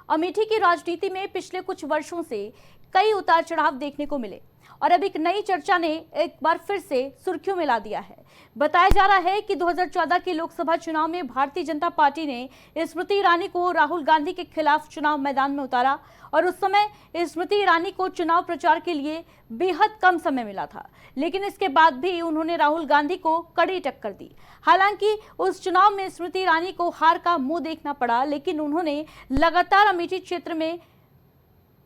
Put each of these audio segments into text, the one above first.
अमेठी की राजनीति में पिछले कुछ वर्षों से कई उतार चढ़ाव देखने को मिले और अब एक नई चर्चा ने एक बार फिर से सुर्खियों में ला दिया है। बताया जा रहा है कि 2014 के लोकसभा चुनाव में भारतीय जनता पार्टी ने स्मृति ईरानी को राहुल गांधी के खिलाफ चुनाव मैदान में उतारा और उस समय स्मृति ईरानी को चुनाव प्रचार के लिए बेहद कम समय मिला था, लेकिन इसके बाद भी उन्होंने राहुल गांधी को कड़ी टक्कर दी। हालांकि उस चुनाव में स्मृति ईरानी को हार का मुंह देखना पड़ा, लेकिन उन्होंने लगातार अमेठी क्षेत्र में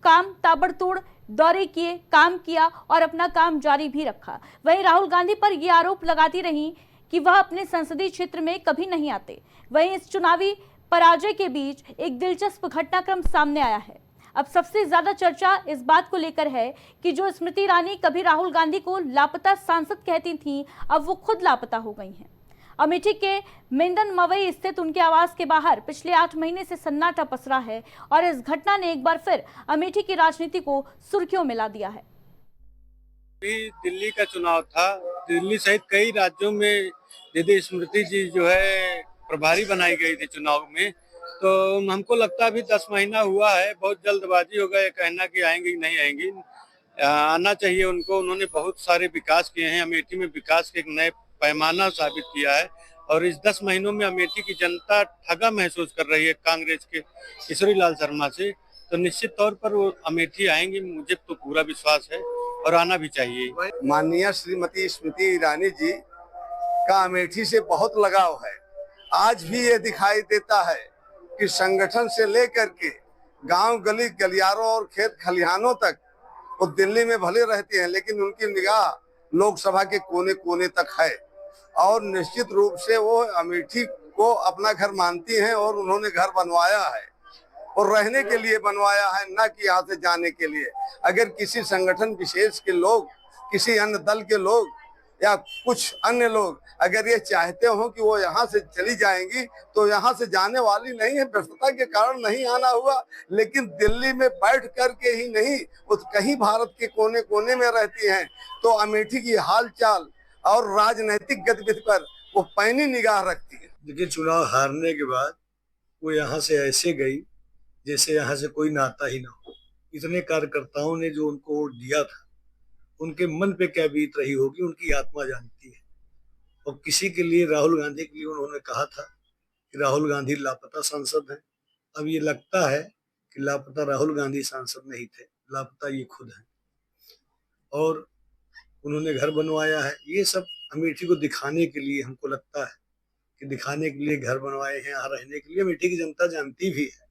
काम ताबड़तोड़ दौरे किए, काम किया और अपना काम जारी भी रखा। वहीं राहुल गांधी पर यह आरोप लगाती रही कि वह अपने संसदीय क्षेत्र में कभी नहीं आते। वहीं इस चुनावी पराजय के बीच एक दिलचस्प घटनाक्रम सामने आया है। अब सबसे ज्यादा चर्चा इस बात को लेकर है कि जो स्मृति ईरानी कभी राहुल गांधी को लापता सांसद कहती थीं, अब वो खुद लापता हो गई हैं। अमेठी के मेंदन मवई स्थित उनके आवास के बाहर पिछले 8 महीने से सन्नाटा पसरा है और इस घटना ने एक बार फिर अमेठी की राजनीति को सुर्खियों में ला दिया है। दिल्ली का चुनाव था। दिल्ली सहित कई राज्यों में यदि स्मृति जी जो है प्रभारी बनाई गई थी चुनाव में, तो हमको लगता अभी 10 महीना हुआ है। बहुत जल्दबाजी हो गया कहना कि आएंगी नहीं आएंगी। आना चाहिए उनको। उन्होंने बहुत सारे विकास किए हैं। अमेठी में विकास के एक नए पैमाना साबित किया है और इस 10 महीनों में अमेठी की जनता ठगा महसूस कर रही है कांग्रेस के किशोरी लाल शर्मा से। तो निश्चित तौर पर वो अमेठी आएंगे, मुझे तो पूरा विश्वास है और आना भी चाहिए। माननीय श्रीमती स्मृति ईरानी जी का अमेठी से बहुत लगाव है। आज भी ये दिखाई देता है कि संगठन से लेकर के गांव गली गलियारों और खेत खलिहानों तक वो दिल्ली में भले रहती हैं, लेकिन उनकी निगाह लोकसभा के कोने कोने तक है और निश्चित रूप से वो अमेठी को अपना घर मानती हैं और उन्होंने घर बनवाया है और रहने के लिए बनवाया है, न कि यहाँ से जाने के लिए। अगर किसी संगठन विशेष के लोग, किसी अन्य दल के लोग या कुछ अन्य लोग अगर ये चाहते हो कि वो यहाँ से चली जाएंगी, तो यहाँ से जाने वाली नहीं है। व्यस्तता के कारण नहीं आना हुआ, लेकिन दिल्ली में बैठ करके ही नहीं, वो कहीं भारत के कोने कोने में रहती हैं। तो अमेठी की हालचाल और राजनीतिक गतिविधि पर वो पैनी निगाह रखती है। देखिए, चुनाव हारने के बाद वो यहाँ से ऐसे गई जैसे यहाँ से कोई नाता ही ना हो। इतने कार्यकर्ताओं ने जो उनको वोट दिया था, उनके मन पे क्या बीत रही होगी उनकी आत्मा जानती है। और किसी के लिए, राहुल गांधी के लिए उन्होंने कहा था कि राहुल गांधी लापता सांसद हैं। अब ये लगता है कि लापता राहुल गांधी सांसद नहीं थे, लापता ये खुद हैं। और उन्होंने घर बनवाया है। ये सब अमेठी को दिखाने के लिए, हमको लगता है कि दिखाने के लिए घर बनवाए हैं। यहाँ रहने के लिए अमेठी की जनता जानती भी है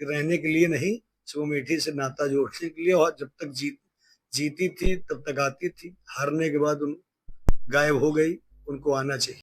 कि रहने के लिए नहीं, सिर्फ अमेठी से नाता जोड़ने के लिए। और जब तक जीती थी तब तक आती थी, हारने के बाद गायब हो गई। उनको आना चाहिए।